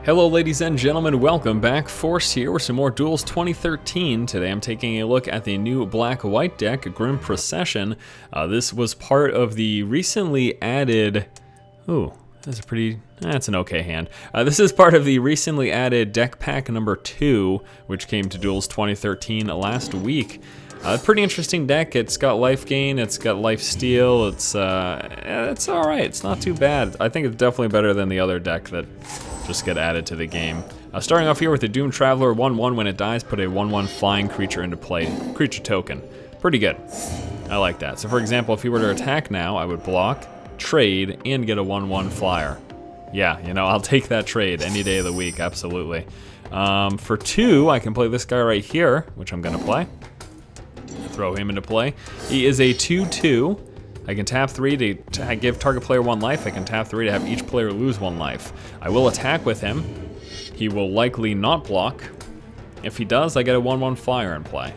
Hello ladies and gentlemen, welcome back. Force here with some more Duels 2013. Today I'm taking a look at the new black-white deck, Grim Procession. This was part of the recently added... Ooh, that's an okay hand. This is part of the recently added deck pack number 2, which came to Duels 2013 last week. Pretty interesting deck. It's got life gain, it's got life steal, it's alright, it's not too bad. I think it's definitely better than the other deck that just get added to the game. Starting off here with the Doom Traveler, 1/1 when it dies, put a 1/1 flying creature into play, creature token. Pretty good. I like that. So for example, if he were to attack now, I would block, trade, and get a 1/1 flyer. Yeah, you know, I'll take that trade any day of the week, absolutely. For 2, I can play this guy right here, which I'm gonna play. Throw him into play. He is a 2/2. I can tap 3 to give target player 1 life. I can tap 3 to have each player lose 1 life. I will attack with him. He will likely not block. If he does, I get a 1/1 flyer in play.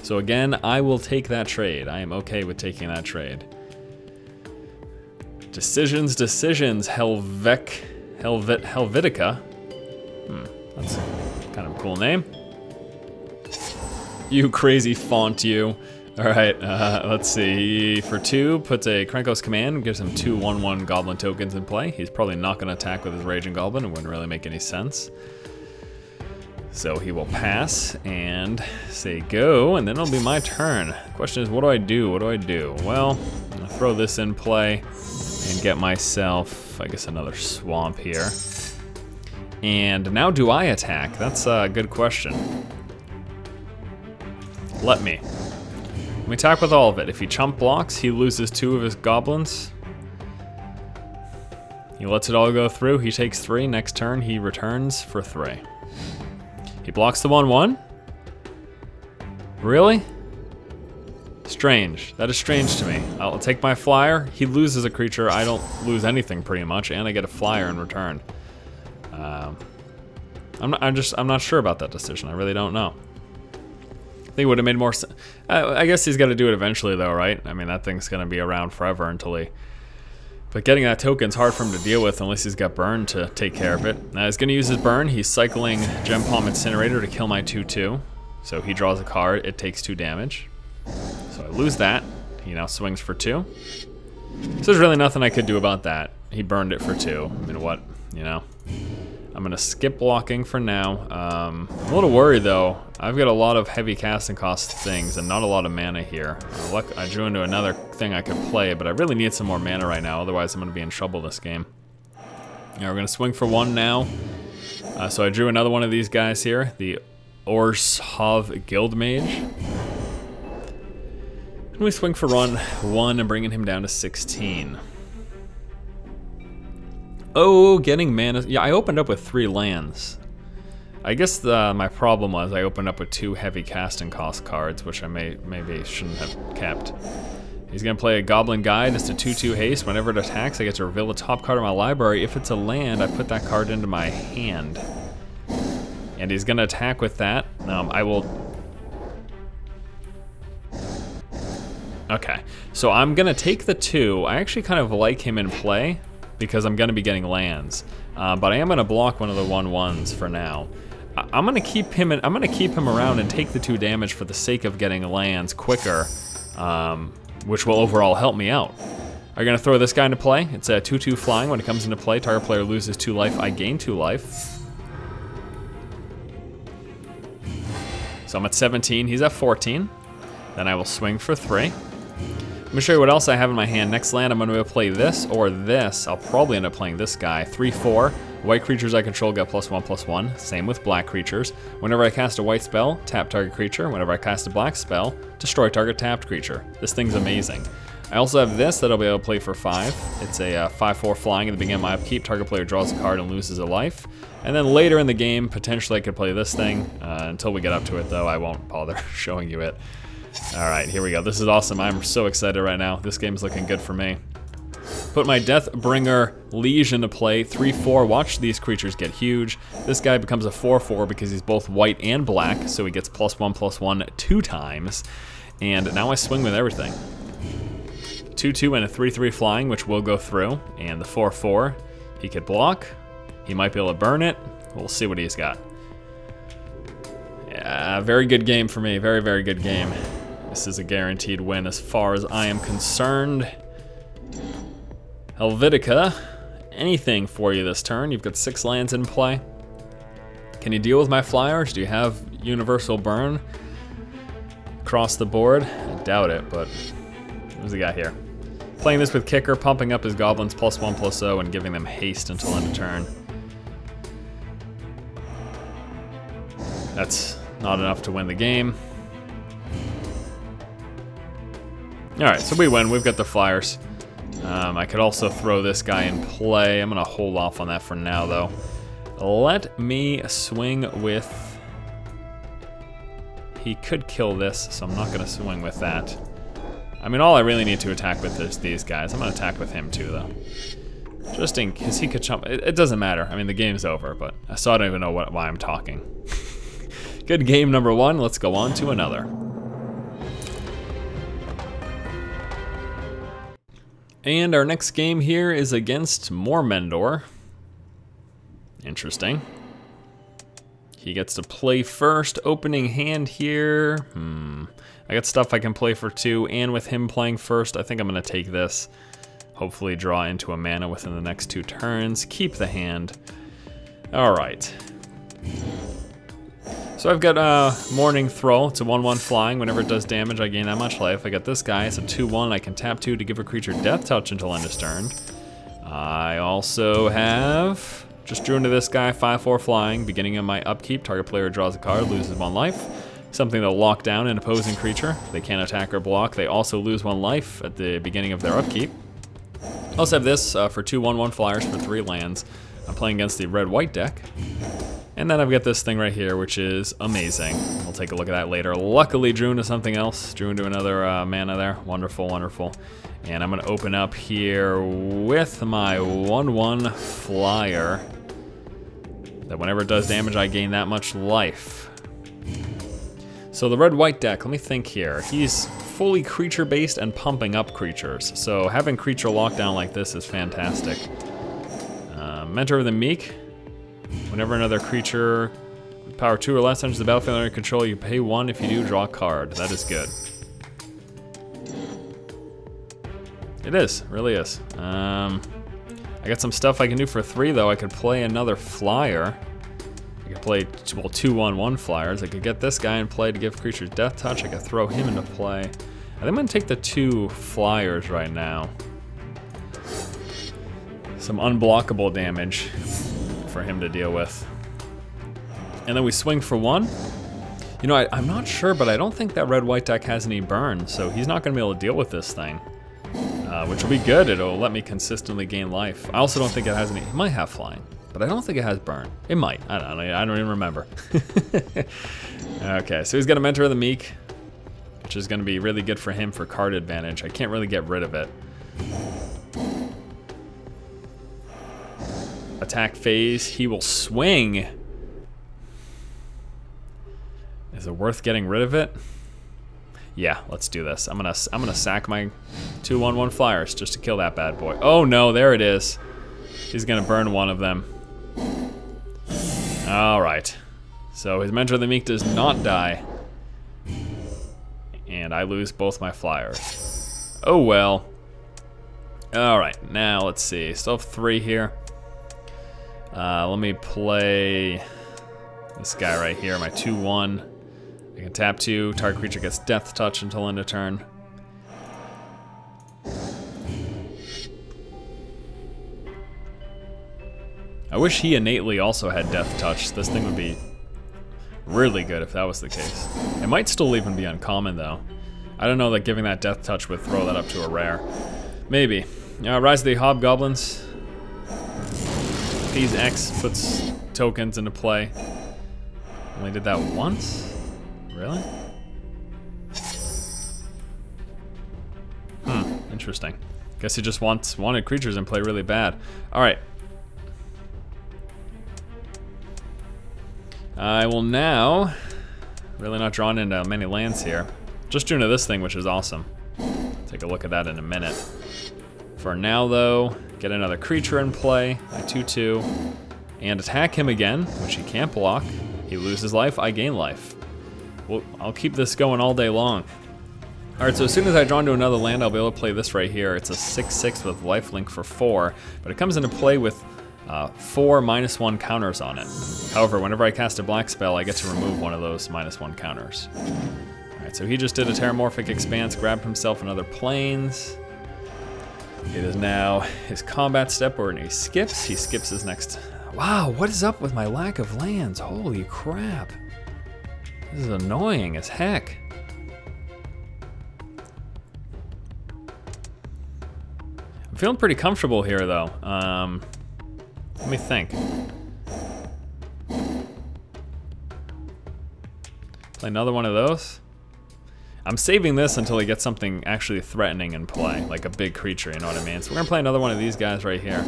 So again, I will take that trade. I am okay with taking that trade. Decisions. Helvetica. That's kind of a cool name. You crazy font, you. Alright, let's see. For 2, puts a Krankos command, gives him 2 1/1 goblin tokens in play. He's probably not going to attack with his Raging Goblin. It wouldn't really make any sense. So he will pass and say go, and then it'll be my turn. Question is, what do I do? What do I do? Well, I'm going to throw this in play and get myself, I guess, another swamp here. And now do I attack? That's a good question. Let me attack with all of it. If he chump blocks, he loses 2 of his goblins. He lets it all go through. He takes 3. Next turn, he returns for 3. He blocks the 1/1? Really? Strange. That is strange to me. I'll take my flyer. He loses a creature. I don't lose anything pretty much, and I get a flyer in return. I'm not sure about that decision. I really don't know. I think it would have made more sense. I guess he's got to do it eventually, though, right? I mean, that thing's going to be around forever until he... But getting that token's hard for him to deal with unless he's got burn to take care of it. Now, he's going to use his burn. He's cycling Gem Palm Incinerator to kill my 2/2. So he draws a card. It takes 2 damage. So I lose that. He now swings for 2. So there's really nothing I could do about that. He burned it for 2. I mean, what? You know? I'm going to skip blocking for now. I'm a little worried, though. I've got a lot of heavy casting cost things and not a lot of mana here. I drew into another thing I could play, but I really need some more mana right now. Otherwise, I'm going to be in trouble this game. Yeah, we're going to swing for 1 now. So I drew another one of these guys here, the Orshov Guildmage. And we swing for 1 and bringing him down to 16. Oh, getting mana. Yeah, I opened up with 3 lands. I guess my problem was I opened up with 2 heavy casting cost cards, which I maybe shouldn't have kept. He's going to play a Goblin Guide. It's a 2/2 haste. Whenever it attacks, I get to reveal the top card of my library. If it's a land, I put that card into my hand. And he's going to attack with that. I will... Okay, so I'm going to take the 2. I actually kind of like him in play, because I'm going to be getting lands, but I am going to block one of the 1/1s for now. I'm going to keep him around and take the 2 damage for the sake of getting lands quicker, which will overall help me out. I'm going to throw this guy into play. It's a 2/2 flying. When it comes into play, target player loses 2 life. I gain 2 life. So I'm at 17. He's at 14. Then I will swing for 3. Let me show you what else I have in my hand. Next land, I'm going to be able to play this or this. I'll probably end up playing this guy. 3/4. White creatures I control get +1/+1. Same with black creatures. Whenever I cast a white spell, tap target creature. Whenever I cast a black spell, destroy target tapped creature. This thing's amazing. I also have this that I'll be able to play for 5. It's a 5/4 flying at the beginning of my upkeep. Target player draws a card and loses a life. And then later in the game, potentially I could play this thing. Until we get up to it, though, I won't bother showing you it. Alright, here we go. This is awesome. I'm so excited right now. This game's looking good for me. Put my Deathbringer Liege into play. 3/4. Watch these creatures get huge. This guy becomes a 4/4 because he's both white and black, so he gets +1/+1 2 times. And now I swing with everything. 2/2 and a 3/3 flying, which will go through. And the 4/4, he could block. He might be able to burn it. We'll see what he's got. Yeah, very good game for me. Very, very good game. This is a guaranteed win as far as I am concerned. Helvetica, anything for you this turn. You've got 6 lands in play. Can you deal with my flyers? Do you have universal burn across the board? I doubt it, but what's he got here? Playing this with Kicker, pumping up his goblins +1/+0 and giving them haste until end of turn. That's not enough to win the game. Alright, so we win. We've got the flyers. I could also throw this guy in play. I'm going to hold off on that for now, though. Let me swing with... He could kill this, so I'm not going to swing with that. I mean, all I really need to attack with is these guys. I'm going to attack with him, too, though. Just in case he could jump. It doesn't matter. I mean, the game's over, but so I don't even know why I'm talking. Good game number 1. Let's go on to another. And our next game here is against Mormendor. Interesting. He gets to play first. Opening hand here. I got stuff I can play for 2, and with him playing first, I think I'm going to take this. Hopefully draw into a mana within the next 2 turns. Keep the hand. All right. So I've got Morning Throw. It's a 1/1 flying. Whenever it does damage, I gain that much life. I got this guy. It's a 2/1. I can tap 2 to give a creature Death Touch until end of turn. I also have... Just drew into this guy, 5/4 flying. Beginning of my upkeep, target player draws a card, loses 1 life. Something that'll lock down an opposing creature. They can't attack or block. They also lose 1 life at the beginning of their upkeep. I also have this for 2 1/1 flyers for 3 lands. I'm playing against the red-white deck. And then I've got this thing right here, which is amazing. We'll take a look at that later. Luckily, drew into something else. Drew into another mana there. Wonderful, wonderful. And I'm going to open up here with my 1/1 flyer. That whenever it does damage, I gain that much life. So the red-white deck, let me think here. He's fully creature-based and pumping up creatures. So having creature lockdown like this is fantastic. Mentor of the Meek. Whenever another creature, power 2 or less, enters the battlefield under control, you pay 1. If you do, draw a card. That is good. It is, really is. I got some stuff I can do for 3, though. I could play another flyer. I could play, well, 2 1/1 flyers. I could get this guy in play to give creatures Death Touch. I could throw him into play. I think I'm going to take the 2 flyers right now. Some unblockable damage for him to deal with. And then we swing for 1. You know, I'm not sure, but I don't think that red-white deck has any burn, so he's not going to be able to deal with this thing. Which will be good. It'll let me consistently gain life. I also don't think it has any... It might have flying, but I don't think it has burn. It might. I don't know. I don't even remember. Okay, so he's got a Mentor of the Meek, which is going to be really good for him for card advantage. I can't really get rid of it. Attack phase, he will swing. Is it worth getting rid of it? Yeah, let's do this. I'm gonna sack my 2 1/1 flyers just to kill that bad boy. Oh no, there it is. He's gonna burn 1 of them. All right. So his Mentor of the Meek does not die, and I lose both my flyers. Oh well. All right, now let's see. Still have 3 here. Let me play this guy right here, my 2/1. I can tap 2, target creature gets Death Touch until end of turn. I wish he innately also had Death Touch. This thing would be really good if that was the case. It might still even be uncommon though. I don't know that giving that Death Touch would throw that up to a rare. Maybe. Rise of the Hobgoblins. Phase X puts tokens into play. Only did that once? Really? Interesting. Guess he just wanted creatures in play really bad. Alright. I will now... Really not drawn into many lands here. Just drew into this thing, which is awesome. Take a look at that in a minute. For now, though, get another creature in play. My 2/2. and attack him again, which he can't block. He loses life, I gain life. Well, I'll keep this going all day long. Alright, so as soon as I draw into another land, I'll be able to play this right here. It's a 6/6 with lifelink for 4, but it comes into play with 4 -1 counters on it. However, whenever I cast a black spell, I get to remove one of those -1 counters. Alright, so he just did a Terramorphic Expanse, grabbed himself another Plains. It is now his combat step where he skips. He skips his next... Wow, what is up with my lack of lands? Holy crap. This is annoying as heck. I'm feeling pretty comfortable here though. Let me think. Play another one of those. I'm saving this until he gets something actually threatening in play, like a big creature, you know what I mean? So we're gonna play another one of these guys right here.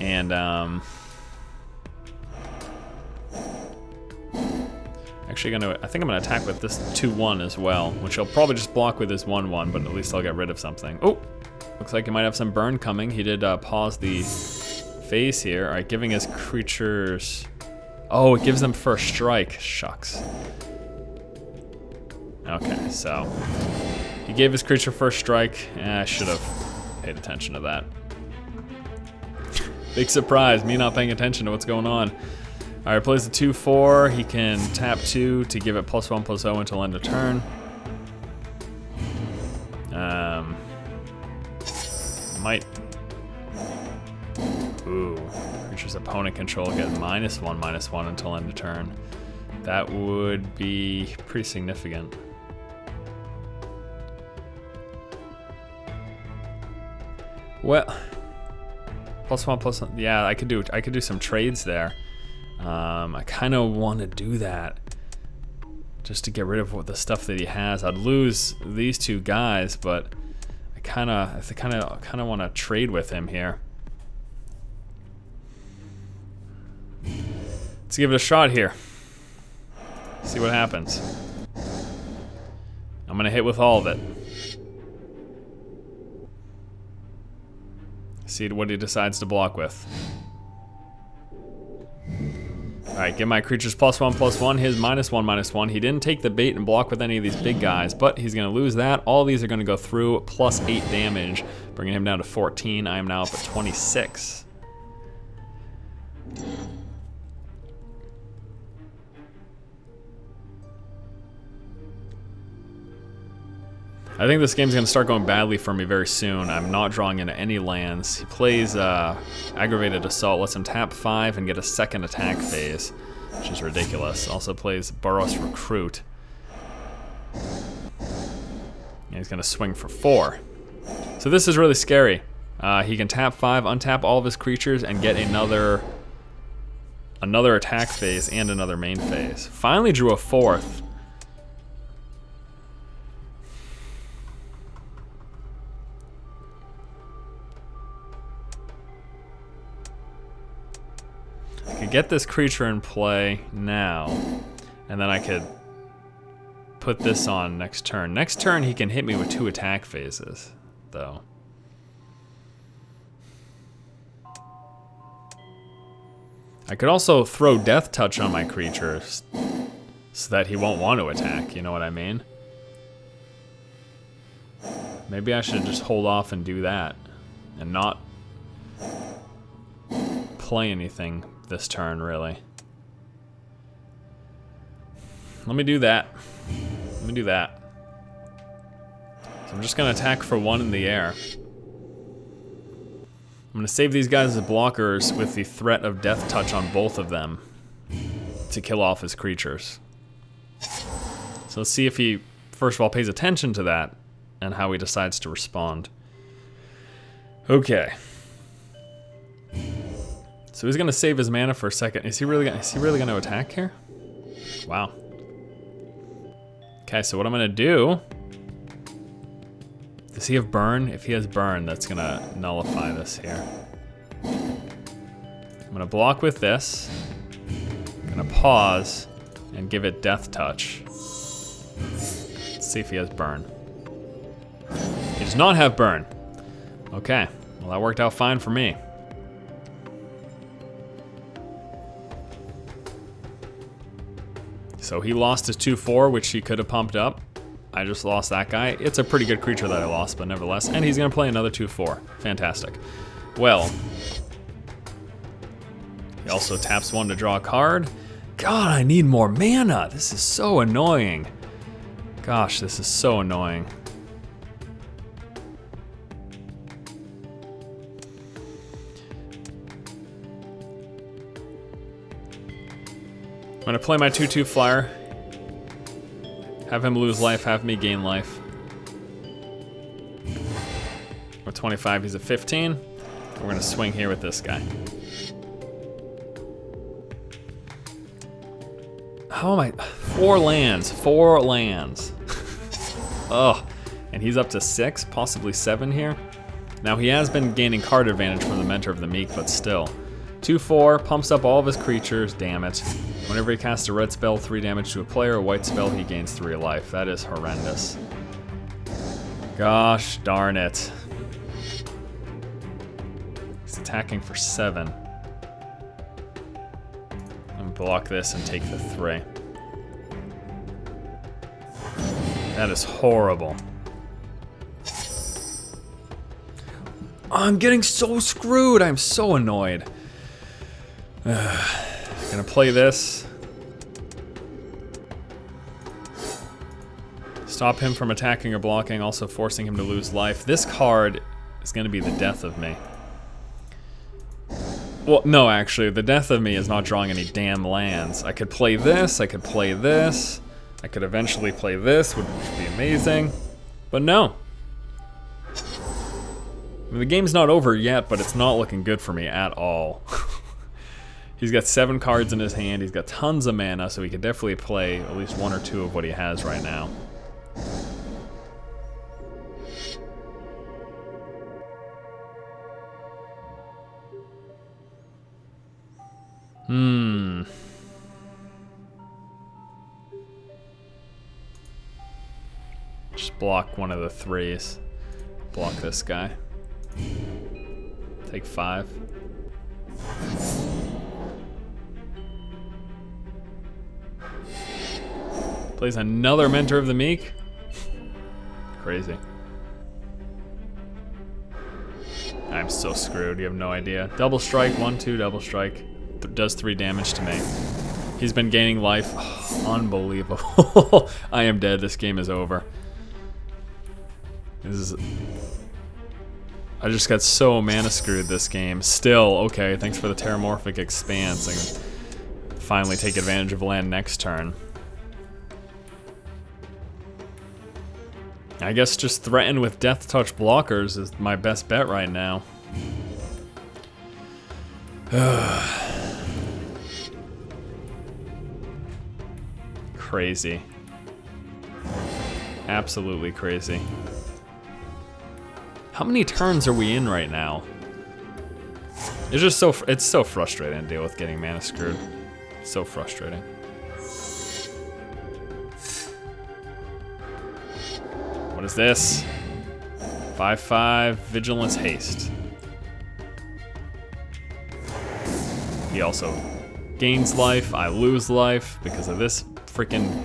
And actually I think I'm gonna attack with this 2/1 as well, which I'll probably just block with his 1/1, but at least I'll get rid of something. Oh, looks like he might have some burn coming. He did pause the phase here. All right, giving his creatures, oh, it gives them first strike, shucks. Okay, so he gave his creature first strike. I should have paid attention to that. Big surprise, me not paying attention to what's going on. All right, plays the 2/4. He can tap 2 to give it +1/+0 until end of turn. Might. Ooh, creature's opponent control get -1/-1 until end of turn. That would be pretty significant. Well, +1/+1. Yeah, I could do some trades there. I kind of want to do that just to get rid of the stuff that he has. I'd lose these two guys, but I kind of want to trade with him here. Let's give it a shot here. See what happens. I'm gonna hit with all of it. See what he decides to block with. Alright, give my creatures +1/+1, his -1/-1. He didn't take the bait and block with any of these big guys, but he's gonna lose that. All these are gonna go through, +8 damage, bringing him down to 14. I am now up at 26. I think this game's gonna start going badly for me very soon. I'm not drawing into any lands. He plays Aggravated Assault, lets him tap 5 and get a second attack phase, which is ridiculous. Also plays Boros Recruit. And he's gonna swing for 4. So this is really scary. He can tap 5, untap all of his creatures, and get another attack phase and another main phase. Finally drew a 4th. Get this creature in play now, and then I could put this on next turn. Next turn he can hit me with 2 attack phases, though. I could also throw Death Touch on my creatures so that he won't want to attack, you know what I mean? Maybe I should just hold off and do that, and not play anything this turn, really. Let me do that. Let me do that. So I'm just gonna attack for 1 in the air. I'm gonna save these guys as blockers with the threat of Death Touch on both of them to kill off his creatures. So let's see if he, first of all, pays attention to that and how he decides to respond. Okay. So he's gonna save his mana for a second. Is he really gonna attack here? Wow. Okay, so what I'm gonna do, does he have burn? If he has burn, that's gonna nullify this here. I'm gonna block with this. I'm gonna pause and give it Death Touch. Let's see if he has burn. He does not have burn. Okay, well that worked out fine for me. So he lost his 2/4, which he could have pumped up. I just lost that guy. It's a pretty good creature that I lost, but nevertheless. And he's going to play another 2/4. Fantastic. Well, he also taps 1 to draw a card. God, I need more mana. This is so annoying. Gosh, this is so annoying. I'm gonna play my 2/2 flyer. Have him lose life, have me gain life. With 25, he's at 15. We're gonna swing here with this guy. How am I? 4 lands, 4 lands. Oh, and he's up to 6, possibly 7 here. Now he has been gaining card advantage from the Mentor of the Meek, but still. 2/4, pumps up all of his creatures, damn it. Whenever he casts a red spell, 3 damage to a player, a white spell, he gains 3 life. That is horrendous. Gosh darn it. He's attacking for 7. And block this and take the 3. That is horrible. I'm getting so screwed. I'm so annoyed. Gonna play this. Stop him from attacking or blocking, also forcing him to lose life. This card is gonna be the death of me. Well, no, actually, the death of me is not drawing any damn lands. I could play this, I could play this, I could eventually play this, which would be amazing. But no. I mean, the game's not over yet, but it's not looking good for me at all. He's got 7 cards in his hand, he's got tons of mana, so he could definitely play at least 1 or 2 of what he has right now. Just block one of the 3s. Block this guy. Take 5. Plays another Mentor of the Meek. Crazy. I'm so screwed, you have no idea. Double strike, 1/2, double strike. Does 3 damage to me. He's been gaining life. Oh, unbelievable. I am dead, this game is over. This is... I just got so mana screwed this game. Still, okay, thanks for the Terramorphic Expanse. I can finally take advantage of land next turn. I guess just threaten with Death Touch blockers is my best bet right now. Crazy. Absolutely crazy. How many turns are we in right now? It's just so, it's so frustrating to deal with getting mana screwed. It's so frustrating. What is this? 5/5 Vigilance Haste. He also gains life, I lose life because of this freaking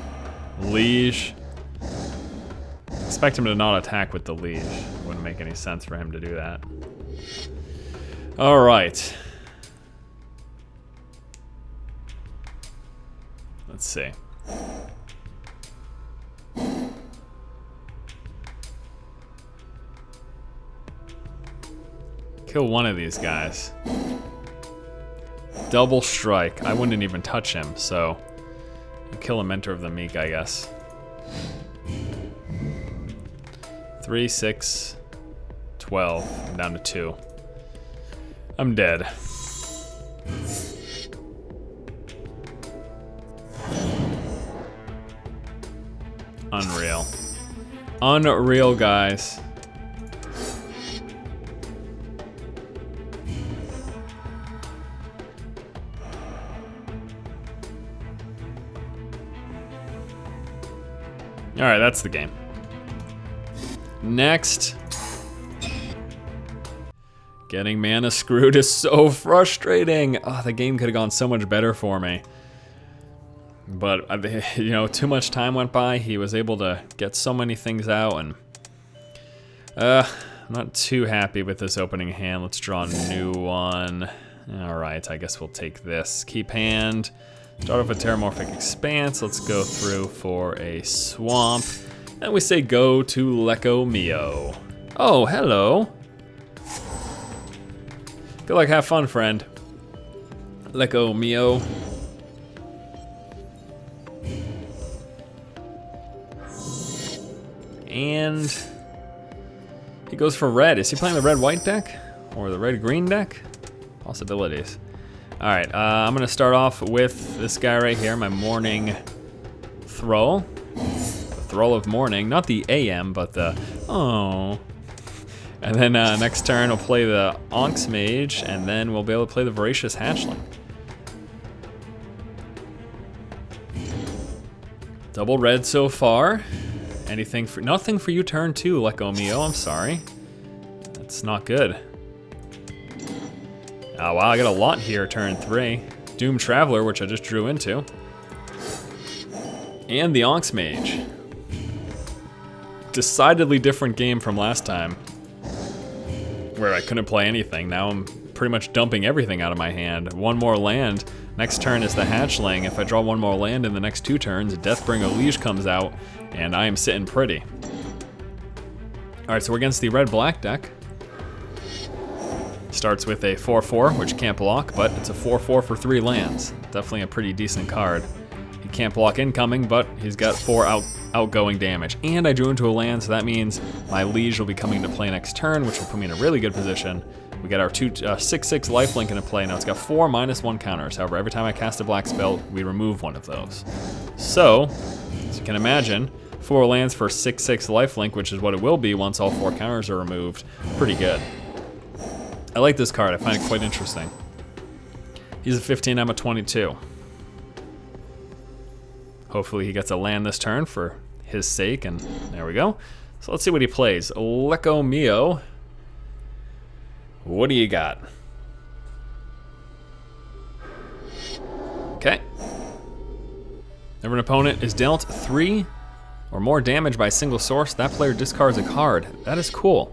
Liege. Expect him to not attack with the Liege. Wouldn't make any sense for him to do that. Alright. Let's see. Kill one of these guys. Double strike. I wouldn't even touch him, so I'll kill a Mentor of the Meek, I guess. 3, 6, 12. I'm down to 2. I'm dead. Unreal. Unreal, guys. Alright, that's the game. Next. Getting mana screwed is so frustrating. Oh, the game could have gone so much better for me. But, you know, too much time went by. He was able to get so many things out, and I'm not too happy with this opening hand. Let's draw a new one. All right, I guess we'll take this. Keep hand. Start off with Terramorphic Expanse. Let's go through for a Swamp. And we say go to Lecco Mio. Oh, hello. Good luck, have fun, friend. Lecco Mio. And he goes for red. Is he playing the red-white deck? Or the red-green deck? Possibilities. All right, I'm gonna start off with this guy right here, my Morning Thrall. The Thrall of Morning, not the AM, but the, oh. And then next turn we'll play the Onx Mage, and then we'll be able to play the Voracious Hatchling. Double red so far. Anything for, nothing for you turn 2, Lecco Mio, I'm sorry. That's not good. Oh wow, I got a lot here turn 3. Doom Traveler, which I just drew into. And the Onx Mage. Decidedly different game from last time, where I couldn't play anything. Now I'm pretty much dumping everything out of my hand. One more land. Next turn is the Hatchling. If I draw one more land in the next 2 turns, Deathbringer Liege comes out, and I am sitting pretty. Alright, so we're against the red-black deck. Starts with a 4-4, which can't block, but it's a 4-4 for 3 lands. Definitely a pretty decent card. He can't block incoming, but he's got 4 outgoing damage. And I drew into a land, so that means my Liege will be coming to play next turn, which will put me in a really good position. We get our 6/6 lifelink into play. Now it's got 4 -1 counters. However, every time I cast a black spell, we remove one of those. So, as you can imagine, 4 lands for 6/6 lifelink, which is what it will be once all 4 counters are removed. Pretty good. I like this card, I find it quite interesting. He's a 15, I'm a 22. Hopefully he gets a land this turn for his sake, and there we go. So let's see what he plays. Lecco Mio. What do you got? Okay. If an opponent is dealt 3 or more damage by a single source, that player discards a card. That is cool.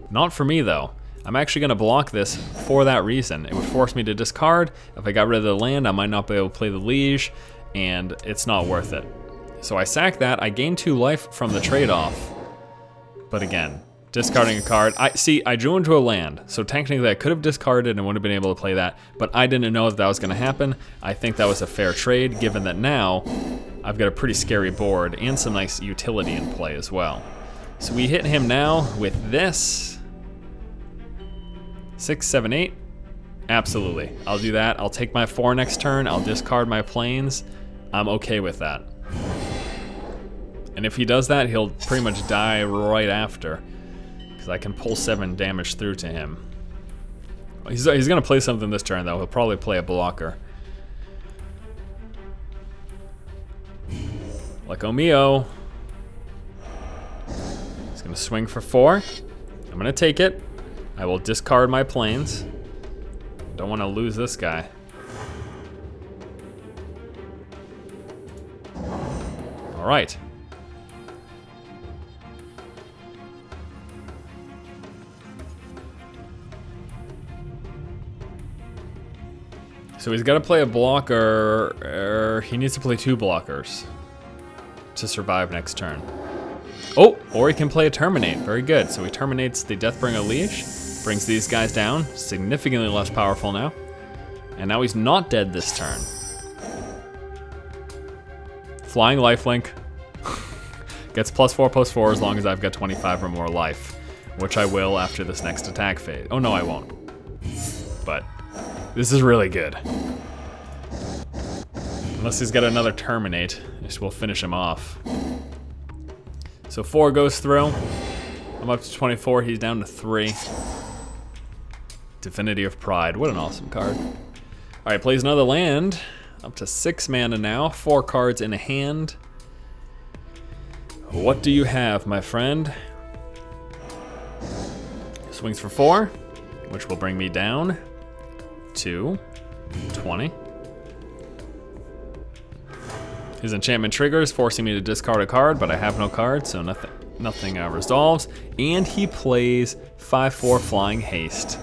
Not for me though. I'm actually gonna block this for that reason. It would force me to discard. If I got rid of the land, I might not be able to play the Liege, and it's not worth it. So I sack that, I gain 2 life from the trade-off. But again, discarding a card. I drew into a land, so technically I could have discarded and would have been able to play that, but I didn't know that was gonna happen. I think that was a fair trade, given that now I've got a pretty scary board and some nice utility in play as well. So we hit him now with this. 6, 7, 8. Absolutely. I'll do that. I'll take my 4 next turn. I'll discard my planes. I'm okay with that. And if he does that, he'll pretty much die right after, because I can pull 7 damage through to him. He's going to play something this turn, though. He'll probably play a blocker. Lecco Mio. He's going to swing for 4. I'm going to take it. I will discard my planes. Don't want to lose this guy. All right. So he's got to play a blocker. He needs to play 2 blockers to survive next turn. Oh, or he can play a Terminate. Very good. So he terminates the Deathbringer Liege, brings these guys down, significantly less powerful now. And now he's not dead this turn. Flying lifelink. Gets +4/+4 as long as I've got 25 or more life, which I will after this next attack phase. Oh no, I won't. But this is really good. Unless he's got another Terminate, which will finish him off. So 4 goes through. I'm up to 24, he's down to 3. Divinity of Pride, what an awesome card. All right, plays another land. Up to 6 mana now, 4 cards in a hand. What do you have, my friend? Swings for 4, which will bring me down to 20. His enchantment triggers, forcing me to discard a card, but I have no card, so nothing resolves. And he plays 5/4 Flying Haste.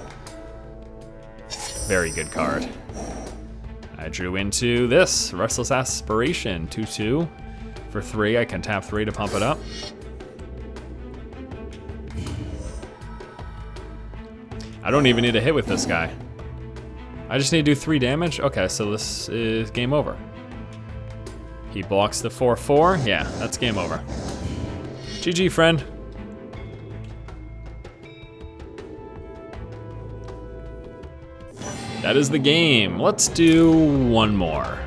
Very good card. I drew into this, Restless Aspiration, 2/2. For 3, I can tap 3 to pump it up. I don't even need to hit with this guy. I just need to do 3 damage? Okay, so this is game over. He blocks the 4/4. Yeah, that's game over. GG, friend. That is the game. Let's do one more.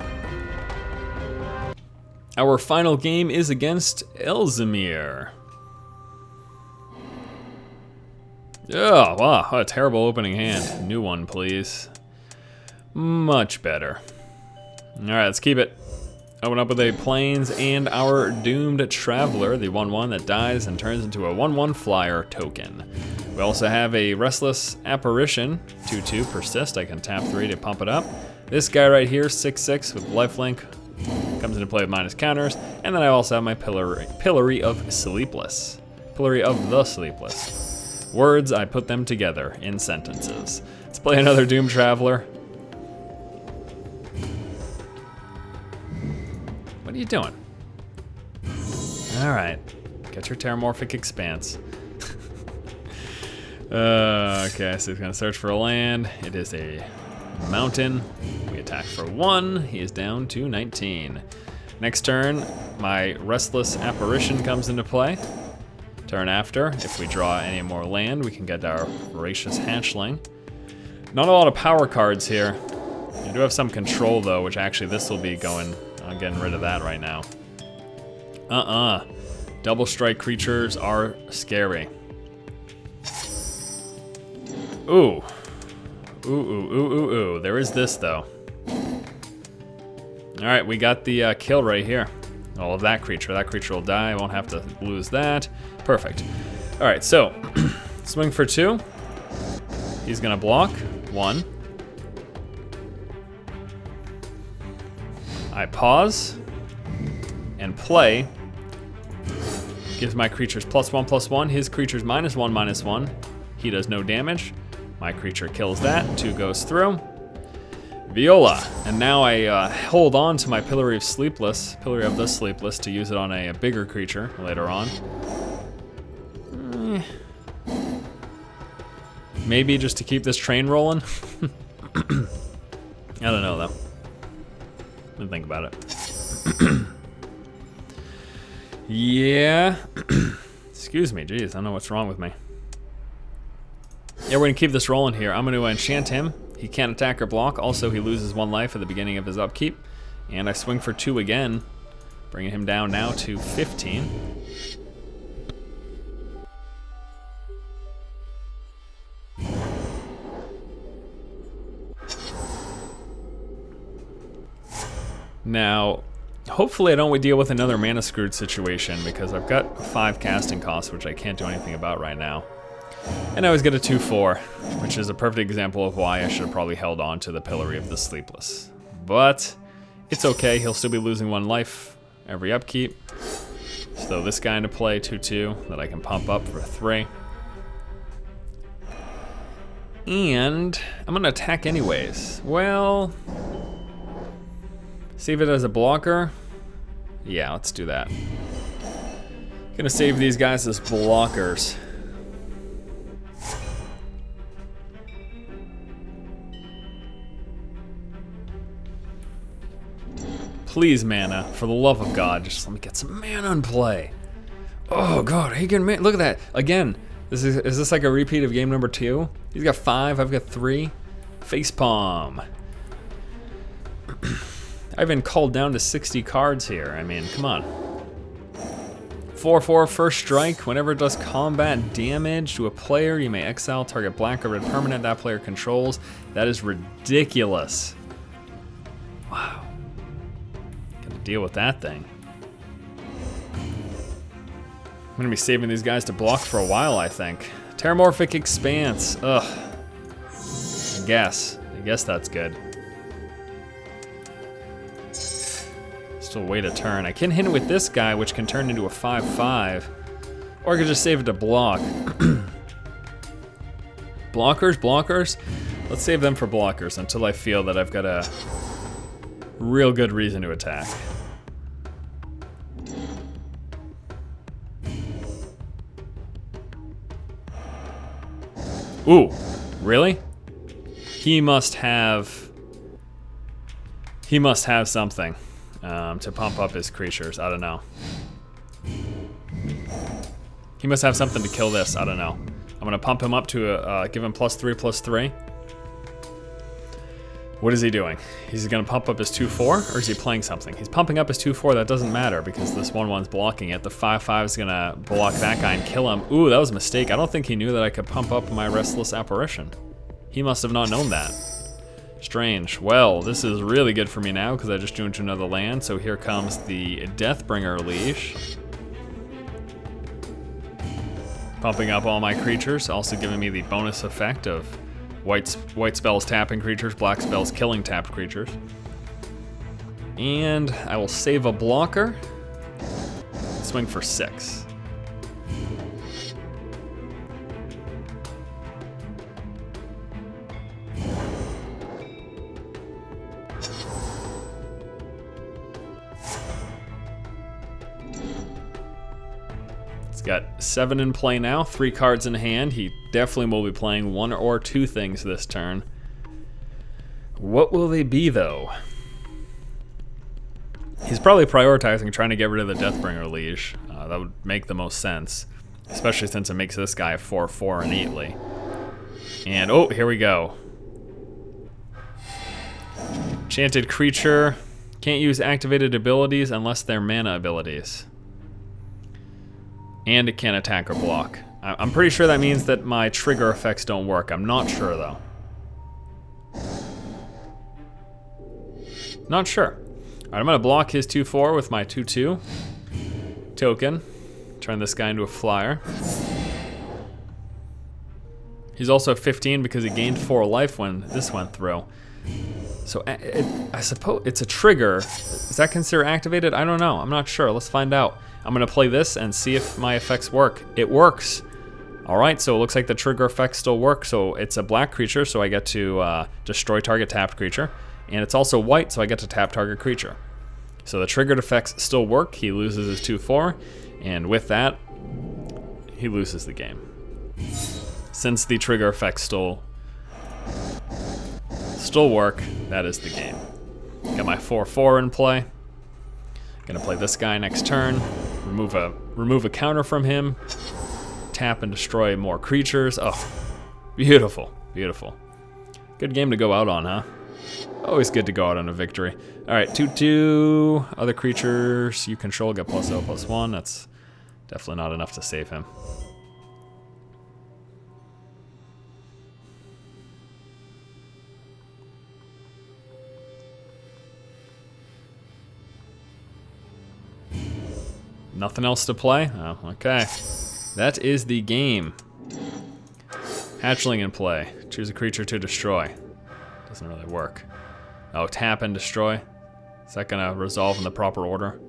Our final game is against Elzimir. Oh, wow, what a terrible opening hand. New one, please. Much better. All right, let's keep it. Open up with a Plains and our Doomed Traveler, the 1/1 that dies and turns into a 1/1 flyer token. We also have a Restless Apparition, 2/2 persist. I can tap 3 to pump it up. This guy right here, 6/6 with lifelink, comes into play with minus counters. And then I also have my Pillory of Sleepless. Pillory of the Sleepless. Words, I put them together in sentences. Let's play another Doomed Traveler. What are you doing? All right, get your Terramorphic Expanse. Okay, so he's gonna search for a land. It is a mountain. We attack for 1. He is down to 19. Next turn, my Restless Apparition comes into play. Turn after, if we draw any more land, we can get our Voracious Hatchling. Not a lot of power cards here. You do have some control though, which actually this will be going, I'm getting rid of that right now. Double strike creatures are scary. Ooh. Ooh. There is this though. All right, we got the kill right here. All of that creature. That creature will die. I won't have to lose that. Perfect. All right, so swing for 2. He's gonna block 1. I pause and play. Gives my creatures +1/+1. His creatures -1/-1. He does no damage. My creature kills that. 2 goes through. Viola. And now I hold on to my Pillory of the Sleepless to use it on a bigger creature later on. Maybe just to keep this train rolling. I don't know though. Didn't think about it. Yeah. Excuse me, geez, I don't know what's wrong with me. Yeah, we're gonna keep this rolling here. I'm gonna enchant him. He can't attack or block. Also, he loses 1 life at the beginning of his upkeep. And I swing for 2 again, bringing him down now to 15. Now, hopefully I don't deal with another mana screwed situation because I've got 5 casting costs, which I can't do anything about right now. And I always get a 2/4, which is a perfect example of why I should have probably held on to the Pillory of the Sleepless. But it's okay, he'll still be losing 1 life every upkeep. So this guy into play, 2/2, that I can pump up for 3. And I'm gonna attack anyways. Well, save it as a blocker. Yeah, let's do that. Gonna save these guys as blockers. Please, mana, for the love of God, just let me get some mana in play. Oh God, he can look at that again. Is this like a repeat of game number 2? He's got 5, I've got 3. Facepalm. I've been called down to 60 cards here. I mean, come on. 4/4 first strike. Whenever it does combat damage to a player, you may exile target black or red permanent that player controls. That is ridiculous. Wow. Gotta deal with that thing. I'm gonna be saving these guys to block for a while, I think. Terramorphic Expanse. Ugh. I guess that's good. Still wait a turn. I can hit it with this guy, which can turn into a 5/5. Or I could just save it to block. Blockers. Let's save them for blockers until I feel that I've got a real good reason to attack. Ooh, really? He must have something to pump up his creatures. I don't know. He must have something to kill this. I don't know. I'm gonna pump him up to give him +3/+3. What is he doing? He's gonna pump up his 2/4, or is he playing something? He's pumping up his 2/4. That doesn't matter because this 1/1's blocking it. The 5/5 is gonna block that guy and kill him. Ooh, that was a mistake. I don't think he knew that I could pump up my Restless Apparition. He must have not known that. Strange. Well, this is really good for me now because I just drew into another land. So here comes the Deathbringer Leash. Pumping up all my creatures, also giving me the bonus effect of white spells tapping creatures, black spells killing tapped creatures. And I will save a blocker. Swing for 6. Got 7 in play now, 3 cards in hand. He definitely will be playing 1 or 2 things this turn. What will they be, though? He's probably prioritizing trying to get rid of the Deathbringer Leash. That would make the most sense, especially since it makes this guy a 4/4 innately. And, oh, here we go. Enchanted creature. Can't use activated abilities unless they're mana abilities. And it can't attack or block. I'm pretty sure that means that my trigger effects don't work. I'm not sure, though. Not sure. All right, I'm gonna block his 2/4 with my 2/2 token. Turn this guy into a flyer. He's also 15 because he gained 4 life when this went through. So I suppose it's a trigger. Is that considered activated? I don't know. I'm not sure. Let's find out. I'm gonna play this and see if my effects work. It works. All right, so it looks like the trigger effects still work. So it's a black creature, so I get to destroy target tapped creature. And it's also white, so I get to tap target creature. So the triggered effects still work. He loses his 2/4, and with that, he loses the game. Since the trigger effects still work, that is the game. Got my 4/4 in play. Gonna play this guy next turn. Remove a counter from him. Tap and destroy more creatures. Oh, beautiful, beautiful. Good game to go out on, huh? Always good to go out on a victory. All right, 2/2. Other creatures you control get +0/+1. That's definitely not enough to save him. Nothing else to play? Oh, okay. That is the game. Hatchling in play. Choose a creature to destroy. Doesn't really work. Oh, tap and destroy. Is that gonna resolve in the proper order?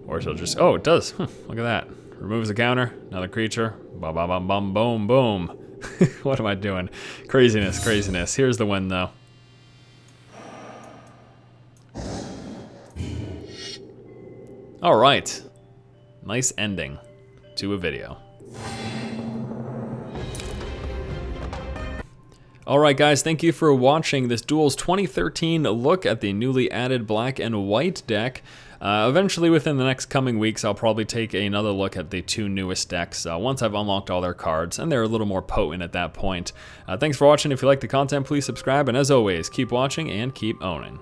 Or is it just, oh, it does. Look at that. Removes a counter, another creature. Bum, bum, bum, bum, boom, boom. What am I doing? Craziness, craziness. Here's the win, though. All right. Nice ending to a video. Alright guys, thank you for watching this Duels 2013 look at the newly added black and white deck. Eventually within the next coming weeks, I'll probably take another look at the 2 newest decks once I've unlocked all their cards, and they're a little more potent at that point. Thanks for watching. If you like the content, please subscribe, and as always, keep watching and keep owning.